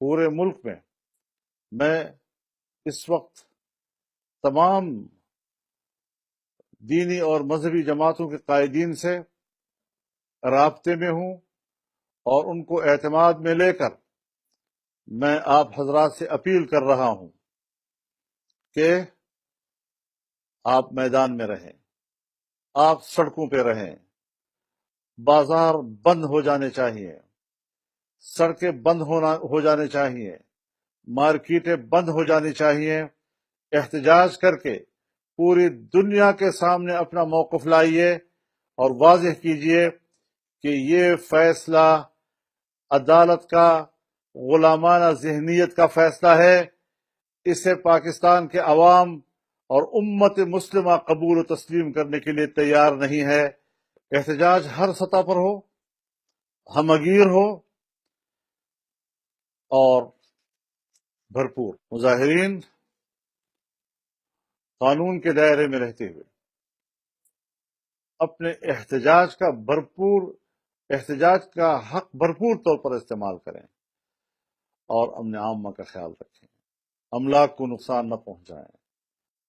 پورے ملک میں اس وقت تمام دینی اور مذہبی جماعتوں کے قائدین سے رابطے میں ہوں اور ان کو اعتماد میں لے کر میں آپ حضرات سے اپیل کر رہا ہوں کہ آپ میدان میں رہیں، آپ سڑکوں پہ رہیں، بازار بند ہو جانے چاہیے، سڑکیں بند ہو جانے چاہیے، مارکیٹیں بند ہو جانی چاہیے۔ احتجاج کر کے پوری دنیا کے سامنے اپنا موقف لائیے اور واضح کیجیے کہ یہ فیصلہ عدالت کا غلامانہ ذہنیت کا فیصلہ ہے، اسے پاکستان کے عوام اور امت مسلمہ قبول و تسلیم کرنے کے لیے تیار نہیں ہے۔ احتجاج ہر سطح پر ہو، ہم گیر ہو اور بھرپور۔ مظاہرین قانون کے دائرے میں رہتے ہوئے اپنے احتجاج کا حق بھرپور طور پر استعمال کریں اور امن عامہ کا خیال رکھیں، املاک کو نقصان نہ پہنچائیں۔